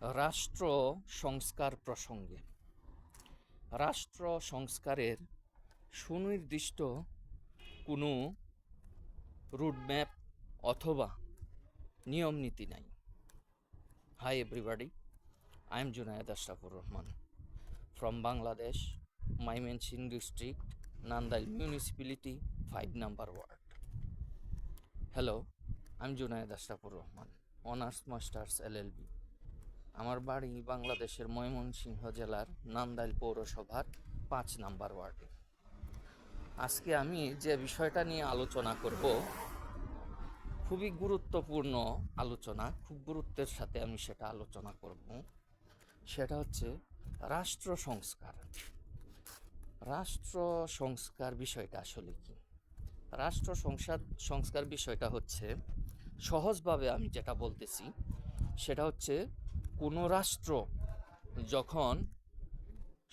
রাষ্ট্র সংস্কার প্রসঙ্গে রাষ্ট্র সংস্কারের সুনির্দিষ্ট কোনো রুটম্যাপ অথবা নিয়ম নীতি নাই। High everybody, I am Junaid Ashrafur Rahman from Bangladesh, Mymensingh district, Nandail municipality, 5 number ward. Hello, I'm Junaid Ashrafur Rahman, Honours Masters LLB. আমার বাড়ি বাংলাদেশের ময়মনসিংহ জেলার নান্দাইল পৌরসভার 5 নাম্বার ওয়ার্ডে। আজকে আমি যে বিষয়টা নিয়ে আলোচনা করব খুবই গুরুত্বপূর্ণ আলোচনা, খুব গুরুত্বের সাথে আমি সেটা আলোচনা করব। সেটা হচ্ছে রাষ্ট্র সংস্কার। রাষ্ট্র সংস্কার বিষয়টা আসলে কি? রাষ্ট্র সংস্কার বিষয়টা হচ্ছে, সহজভাবে আমি যেটা বলতেছি সেটা হচ্ছে, কোনো রাষ্ট্র যখন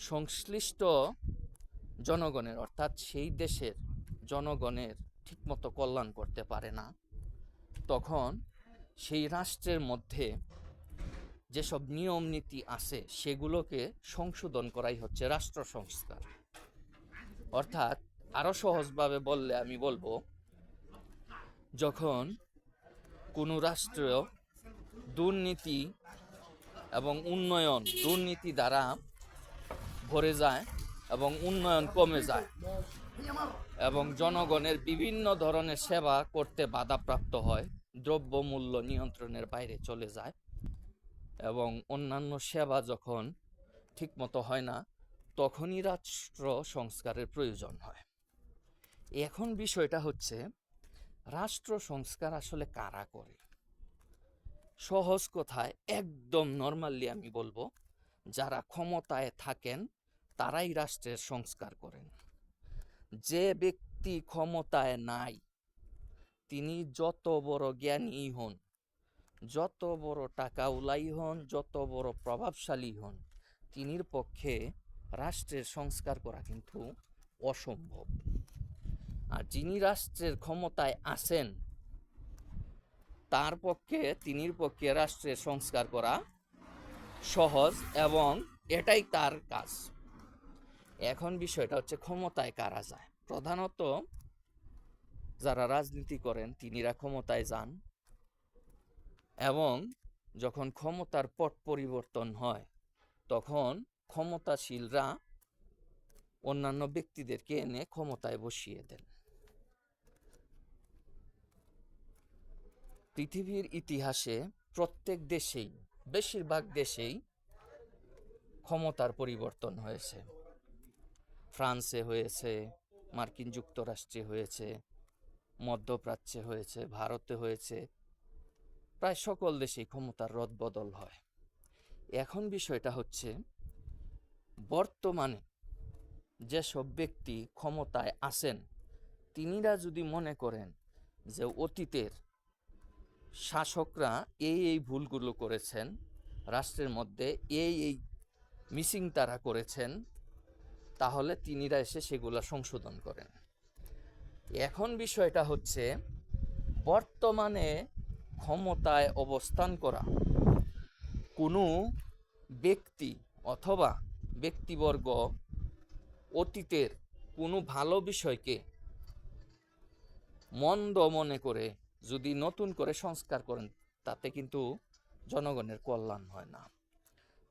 সংশ্লিষ্ট জনগণের অর্থাৎ সেই দেশের জনগণের ঠিকমতো কল্যাণ করতে পারে না, তখন সেই রাষ্ট্রের মধ্যে যেসব নিয়ম নীতি আছে সেগুলোকে সংশোধন করাই হচ্ছে রাষ্ট্র সংস্কার। অর্থাৎ আরও সহজভাবে বললে আমি বলবো, যখন কোনো রাষ্ট্র দুর্নীতি এবং দুর্নীতি দ্বারা ভরে যায় এবং উন্নয়ন কমে যায় এবং জনগণের বিভিন্ন ধরনের সেবা করতে বাধাপ্রাপ্ত হয়, দ্রব্যমূল্য নিয়ন্ত্রণের বাইরে চলে যায় এবং অন্যান্য সেবা যখন ঠিকমতো হয় না, তখনই রাষ্ট্র সংস্কারের প্রয়োজন হয়। এখন বিষয়টা হচ্ছে, রাষ্ট্র সংস্কার আসলে কারা করে? সহজ কথায় একদম নর্মালি আমি বলবো, যারা ক্ষমতায় থাকেন তারাই রাষ্ট্রের সংস্কার করেন। যে ব্যক্তি ক্ষমতায় নাই, তিনি যত বড় জ্ঞানী হন, যত বড় টাকাওয়ালাই হন, যত বড় প্রভাবশালী হন, তিনির পক্ষে রাষ্ট্রের সংস্কার করা কিন্তু অসম্ভব। আর যিনি রাষ্ট্রের ক্ষমতায় আছেন, তিনির পক্ষে রাষ্ট্রের সংস্কার করা সহজ এবং এটাই তার কাজ। এখন বিষয়টা হচ্ছে, ক্ষমতায় কারা যায়? প্রধানত যারা রাজনীতি করেন তিনিরা ক্ষমতায় যান এবং যখন ক্ষমতার পট পরিবর্তন হয় তখন ক্ষমতাশীলরা অন্যান্য ব্যক্তিদেরকে এনে ক্ষমতায় বসিয়ে দেন। পৃথিবীর ইতিহাসে প্রত্যেক দেশেই, বেশিরভাগ দেশেই ক্ষমতার পরিবর্তন হয়েছে। ফ্রান্সে হয়েছে, মার্কিন যুক্তরাষ্ট্রে হয়েছে, মধ্যপ্রাচ্যে হয়েছে, ভারতে হয়েছে, প্রায় সকল দেশেই ক্ষমতার রদবদল হয়। এখন বিষয়টা হচ্ছে, বর্তমানে যেসব ব্যক্তি ক্ষমতায় আছেন তিনিরা যদি মনে করেন যে অতীতের শাসকরা এই ভুলগুলো করেছেন, রাষ্ট্রের মধ্যে এই মিসিং তারা করেছেন, তাহলে তিনিরা এসে সেগুলো সংশোধন করেন। এখন বিষয়টা হচ্ছে, বর্তমানে ক্ষমতায় অবস্থান করা কোনো ব্যক্তি অথবা ব্যক্তিবর্গ অতীতের কোনো ভালো বিষয়কে মন্দ মনে করে যদি নতুন করে সংস্কার করেন, তাতে কিন্তু জনগণের কল্যাণ হয় না।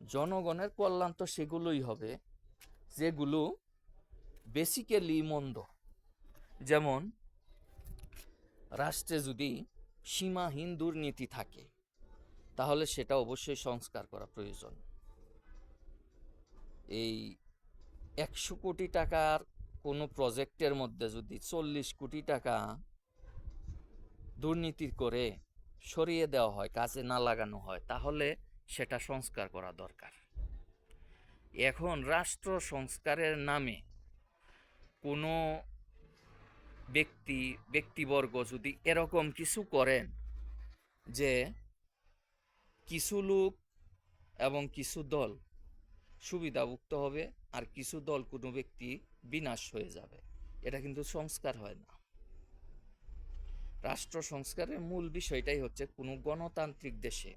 জনগণের কল্যাণ তো সেগুলোই হবে যেগুলো বেসিক্যালি মন্দ। যেমন, রাষ্ট্রে যদি সীমাহীন দুর্নীতি থাকে তাহলে সেটা অবশ্যই সংস্কার করা প্রয়োজন। এই 100 কোটি টাকার কোনো প্রজেক্টের মধ্যে যদি 40 কোটি টাকা দুর্নীতি করে সরিয়ে দেওয়া হয়, কাজে না লাগানো হয়, তাহলে সেটা সংস্কার করা দরকার। এখন রাষ্ট্র সংস্কারের নামে কোনো ব্যক্তিবর্গ যদি এরকম কিছু করেন যে কিছু লোক এবং কিছু দল সুবিধাভুক্ত হবে আর কিছু দল, কোনো ব্যক্তি বিনাশ হয়ে যাবে, এটা কিন্তু সংস্কার হয় না। রাষ্ট্র সংস্কারের মূল বিষয়টাই হচ্ছে, কোনো গণতান্ত্রিক দেশে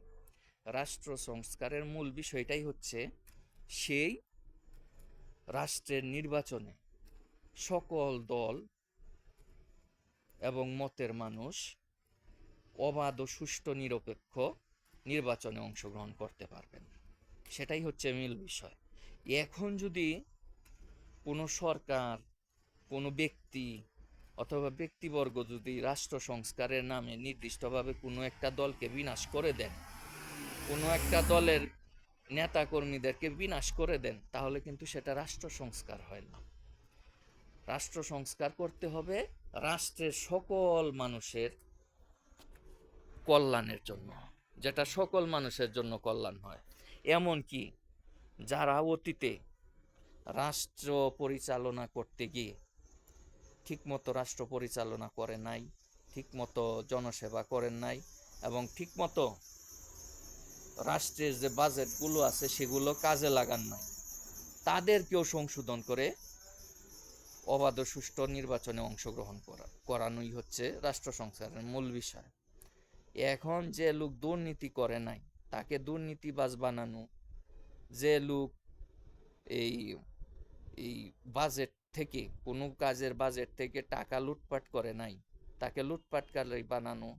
রাষ্ট্র সংস্কারের মূল বিষয়টাই হচ্ছে সেই রাষ্ট্রের নির্বাচনে সকল দল এবং মতের মানুষ অবাধ ও সুষ্ঠু নিরপেক্ষ নির্বাচনে অংশগ্রহণ করতে পারবেন। সেটাই হচ্ছে মূল বিষয়। এখন যদি কোনো সরকার, কোনো ব্যক্তি অথবা ব্যক্তিবর্গ যদি রাষ্ট্র সংস্কারের নামে নির্দিষ্টভাবে কোনো একটা দলকে বিনাশ করে দেন, কোনো একটা দলের নেতাকর্মীদেরকে বিনাশ করে দেন, তাহলে কিন্তু সেটা রাষ্ট্র সংস্কার হয় না। রাষ্ট্র সংস্কার করতে হবে রাষ্ট্রের সকল মানুষের কল্যাণের জন্য, যেটা সকল মানুষের জন্য কল্যাণ হয়। এমনকি যারা অতীতে রাষ্ট্র পরিচালনা করতে গিয়ে ঠিকমতো রাষ্ট্র পরিচালনা করে নাই, ঠিকমতো জনসেবা করেন নাই, এবং ঠিকমতো রাষ্ট্রের যে বাজেটগুলো আছে সেগুলো কাজে লাগান নাই, তাদেরকেও সংশোধন করে অবাধ ও সুষ্ঠু নির্বাচনে অংশগ্রহণ করানোই হচ্ছে রাষ্ট্র সংস্কারের মূল বিষয়। এখন যে লোক দুর্নীতি করে নাই তাকে দুর্নীতিবাজ বানানো, যে লোক এই এই বাজেট থেকে, কোনো কাজের বাজেট থেকে টাকা লুটপাট করে নাই তাকে লুটপাটকারী বানানো,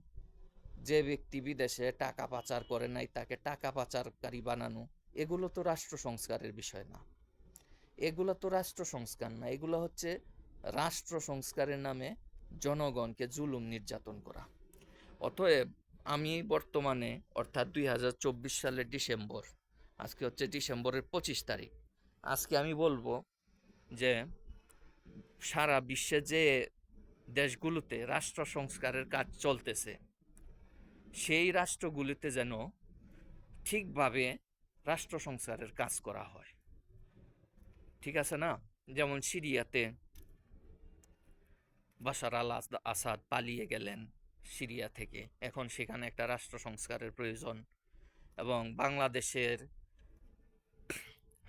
যে ব্যক্তি বিদেশে টাকা পাচার করে নাই তাকে টাকা পাচারকারী বানানো, এগুলো তো রাষ্ট্র সংস্কারের বিষয় না। এগুলো তো রাষ্ট্র সংস্কার না, এগুলো হচ্ছে রাষ্ট্র সংস্কারের নামে জনগণকে জুলুম নির্যাতন করা। অতএব আমি বর্তমানে, অর্থাৎ 2024 সালের ডিসেম্বর, আজকে হচ্ছে ডিসেম্বরের 25 তারিখ, আজকে আমি বলবো যে সারা বিশ্বে যে দেশগুলোতে রাষ্ট্র সংস্কারের কাজ চলতেছে সেই রাষ্ট্রগুলিতে যেন ঠিকভাবে রাষ্ট্র সংস্কারের কাজ করা হয়। ঠিক আছে না? যেমন সিরিয়াতে বাশার আল আসাদ পালিয়ে গেলেন সিরিয়া থেকে, এখন সেখানে একটা রাষ্ট্র সংস্কারের প্রয়োজন। এবং বাংলাদেশের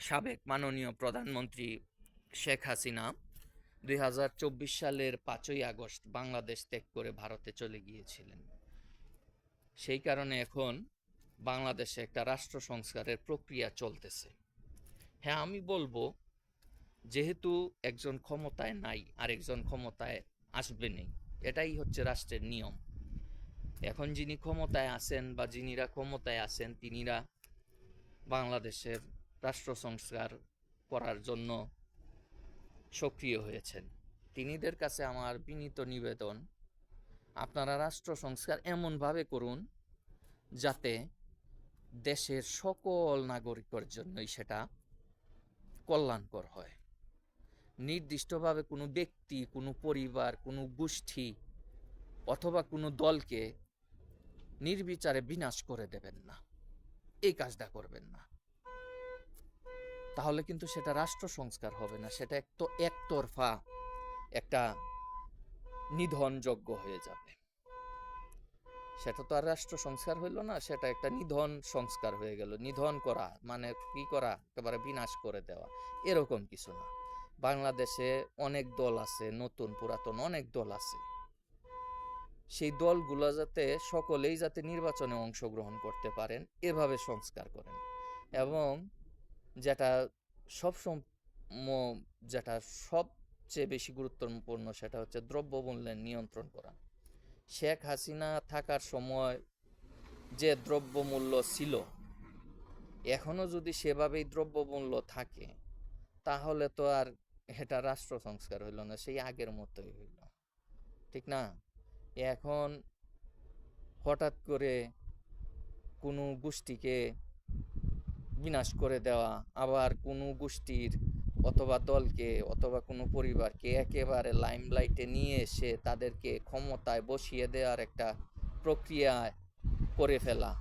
সাবেক মাননীয় প্রধানমন্ত্রী শেখ হাসিনা 2024 সালের 5ই আগস্ট বাংলাদেশ ত্যাগ করে ভারতে চলে গিয়েছিলেন। সেই কারণে এখন বাংলাদেশে একটা রাষ্ট্র সংস্কারের প্রক্রিয়া চলতেছে। হ্যাঁ, আমি বলবো, যেহেতু একজন ক্ষমতায় নাই আরেকজন ক্ষমতায় আসবে নেই, এটাই হচ্ছে রাষ্ট্রের নিয়ম। এখন যিনি ক্ষমতায় আছেন বা যিনিরা ক্ষমতায় আছেন তিনিরা বাংলাদেশের রাষ্ট্র সংস্কার করার জন্য সক্রিয় হয়েছেন। তিনিদের কাছে আমার বিনীত নিবেদন, আপনারা রাষ্ট্র সংস্কার এমনভাবে করুন যাতে দেশের সকল নাগরিকের জন্যই সেটা কল্যাণকর হয়। নির্দিষ্টভাবে কোনো ব্যক্তি, কোনো পরিবার, কোনো গোষ্ঠী অথবা কোনো দলকে নির্বিচারে বিনাশ করে দেবেন না, এই কাজটা করবেন না। তাহলে কিন্তু সেটা রাষ্ট্র সংস্কার হবে না, সেটা একতরফা একটা নিধনযজ্ঞ হয়ে যাবে। সেটা তো আর রাষ্ট্র সংস্কার হইল না, সেটা একটা নিধন সংস্কার হয়ে গেল। নিধন করা মানে কি করা? একেবারে বিনাশ করে দেওয়া, এরকম কিছু না। বাংলাদেশে অনেক দল আছে, নতুন পুরাতন অনেক দল আছে। সেই দলগুলো যাতে সকলেই যাতে নির্বাচনে অংশগ্রহণ করতে পারেন, এভাবে সংস্কার করেন। এবং যেটা যেটা সবচেয়ে বেশি গুরুত্বপূর্ণ, সেটা হচ্ছে দ্রব্যমূল্যের নিয়ন্ত্রণ করা। শেখ হাসিনা থাকার সময় যে দ্রব্যমূল্য ছিল, এখনো যদি সেভাবেই দ্রব্যমূল্য থাকে তাহলে তো আর এটা রাষ্ট্র সংস্কার হইল না, সেই আগের মতোই হইল। ঠিক না? এখন হঠাৎ করে কোনো গোষ্ঠীকে বিনাশ করে দেওয়া, আবার কোনো গোষ্ঠীর অথবা দলকে অথবা কোনো পরিবারকে একেবারে লাইমলাইটে নিয়ে এসে তাদেরকে ক্ষমতায় বসিয়ে দেওয়ার একটা প্রক্রিয়া করে ফেলা,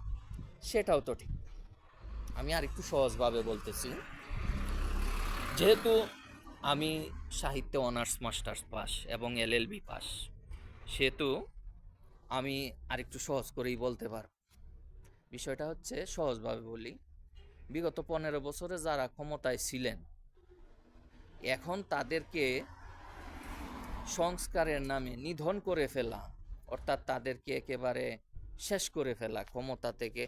সেটাও তো ঠিক। আমি আর একটু সহজভাবে বলতেছি, যেহেতু আমি সাহিত্যে অনার্স মাস্টার্স পাস এবং LLB পাস, সেহেতু আমি আরেকটু সহজ করেই বলতে পারব। বিষয়টা হচ্ছে, সহজভাবে বলি, বিগত 15 বছরে যারা ক্ষমতায় ছিলেন, এখন তাদেরকে সংস্কারের নামে নিধন করে ফেলা, অর্থাৎ তাদেরকে একেবারে শেষ করে ফেলা, ক্ষমতা থেকে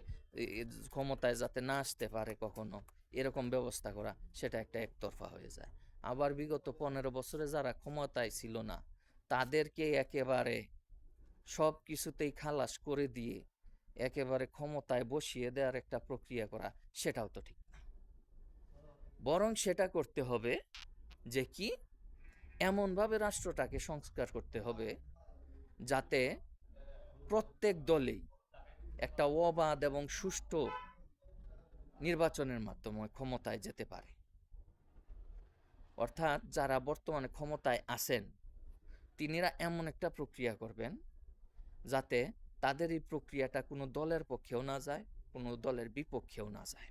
ক্ষমতায় যাতে না আসতে পারে কখনো, এরকম ব্যবস্থা করা, সেটা একটা একতরফা হয়ে যায়। আবার বিগত 15 বছরে যারা ক্ষমতায় ছিল না, তাদেরকে একেবারে সব কিছুতেই খালাস করে দিয়ে একেবারে ক্ষমতায় বসিয়ে দেওয়ার একটা প্রক্রিয়া করা, সেটাও তো ঠিক না। বরং সেটা করতে হবে যে কি, এমনভাবে রাষ্ট্রটাকে সংস্কার করতে হবে যাতে প্রত্যেক দলেই একটা অবাধ এবং সুষ্ঠু নির্বাচনের মাধ্যমে ক্ষমতায় যেতে পারে। অর্থাৎ যারা বর্তমানে ক্ষমতায় আছেন, তিনিরা এমন একটা প্রক্রিয়া করবেন যাতে তাদের এই প্রক্রিয়াটা কোনো দলের পক্ষেও না যায়, কোনো দলের বিপক্ষেও না যায়।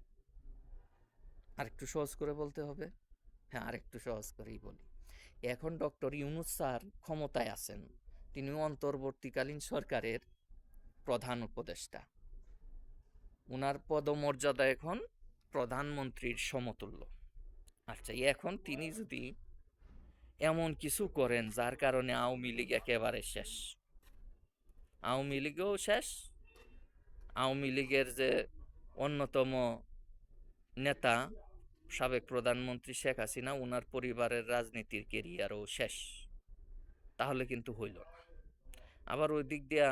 আরেকটু সহজ করে বলতে হবে, হ্যাঁ আরেকটু সহজ করেই বলি। এখন ডক্টর ইউনূস স্যার ক্ষমতায় আছেন, তিনি অন্তর্বর্তীকালীন সরকারের প্রধান উপদেষ্টা। উনার পদমর্যাদা এখন প্রধানমন্ত্রীর সমতুল্য। আচ্ছা, এখন তিনি যদি এমন কিছু করেন যার কারণে আওয়ামী লীগ একেবারে শেষ, আওয়ামী লীগও শেষ, আওয়ামী লীগের যে অন্যতম নেতা সাবেক প্রধানমন্ত্রী শেখ হাসিনা, উনার পরিবারের রাজনীতির কেরিয়ারও শেষ, তাহলে কিন্তু হইল না। আবার ওই দিক দিয়া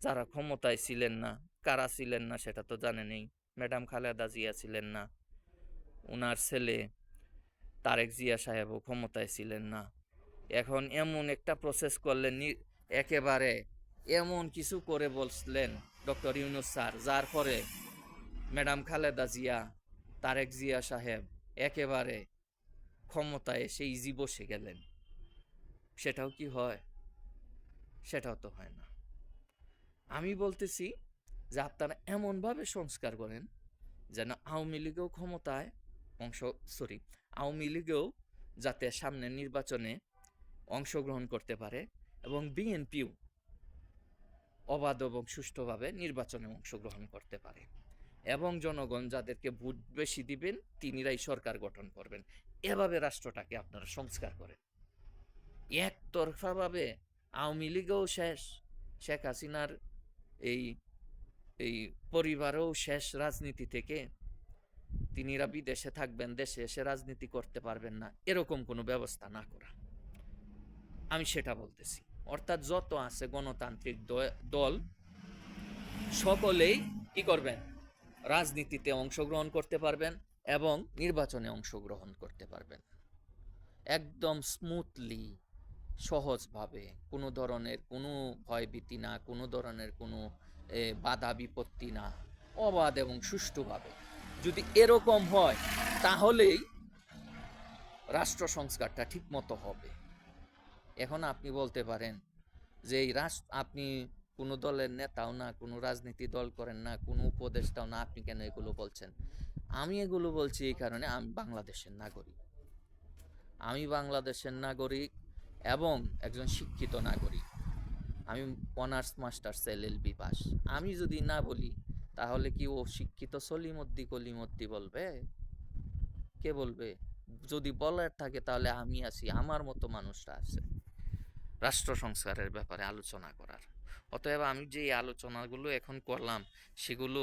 যারা ক্ষমতায় ছিলেন না, কারা ছিলেন না সেটা তো জানেনই। ম্যাডাম খালেদা জিয়া ছিলেন না, উনার ছেলে তারেক জিয়া সাহেবও ক্ষমতায় ছিলেন না। এখন এমন একটা প্রসেস করলেন, একেবারে এমন কিছু করে বললেন ডক্টর ইউনূস স্যার, যার পরে ম্যাডাম খালেদা জিয়া, তারেক জিয়া সাহেব একেবারে ক্ষমতায় এসে ইজি বসে গেলেন। সেটাও কি হয়? সেটাও তো হয় না। আমি বলতেছি যে আপনারা এমনভাবে সংস্কার করেন যেন আওয়ামী লীগও ক্ষমতায় আওয়ামী লীগও যাতে সামনের নির্বাচনে অংশগ্রহণ করতে পারে, এবং বিএনপিও অবাধ এবং সুষ্ঠুভাবে নির্বাচনে অংশগ্রহণ করতে পারে, এবং জনগণ যাদেরকে ভোট বেশি দিবেন তিনিরাই সরকার গঠন করবেন। এভাবে রাষ্ট্রটাকে আপনারা সংস্কার করেন। একতরফাভাবে আওয়ামী লীগও শেষ, শেখ হাসিনার এই এই পরিবারও শেষ রাজনীতি থেকে, তিনিরা বিদেশে থাকবেন, দেশে এসে রাজনীতি করতে পারবেন না, এরকম কোনো ব্যবস্থা না করা, আমি সেটা বলতেছি। অর্থাৎ যত আছে গণতান্ত্রিক দল সকলেই কি করবেন, রাজনীতিতে অংশগ্রহণ করতে পারবেন এবং নির্বাচনে অংশগ্রহণ করতে পারবেন একদম স্মুথলি, সহজভাবে, কোনো ধরনের কোনো ভয়ভীতি না, কোনো ধরনের কোনো বাধা বিপত্তি না, অবাধ এবং সুষ্ঠুভাবে। যদি এরকম হয় তাহলেই রাষ্ট্র সংস্কারটা ঠিক মতো হবে। এখন আপনি বলতে পারেন যে এই আপনি কোনো দলের নেতাও না, কোনো রাজনীতি দল করেন না, কোনো উপদেষ্টাও না, আপনি কেন এগুলো বলছেন? আমি এগুলো বলছি এই কারণে, আমি বাংলাদেশের নাগরিক, আমি বাংলাদেশের নাগরিক এবং একজন শিক্ষিত নাগরিক। আমি অনার্স মাস্টার্স এলএলবি পাস। আমি যদি না বলি তাহলে কি ও শিক্ষিত সলিমদ্দি কলিমদ্দি বলবে? কে বলবে? যদি বলার থাকে তাহলে আমি আছি, আমার মতো মানুষরা আছে রাষ্ট্র সংস্কারের ব্যাপারে আলোচনা করার। অতএব আমি যে আলোচনাগুলো এখন করলাম সেগুলো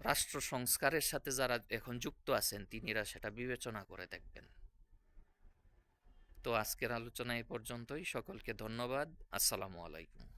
রাষ্ট্র সংস্কারের সাথে যারা এখন যুক্ত আছেন তিনিরা সেটা বিবেচনা করে দেখবেন। তো আজকের আলোচনা এই পর্যন্তই। সকলকে ধন্যবাদ। আসসালামু আলাইকুম।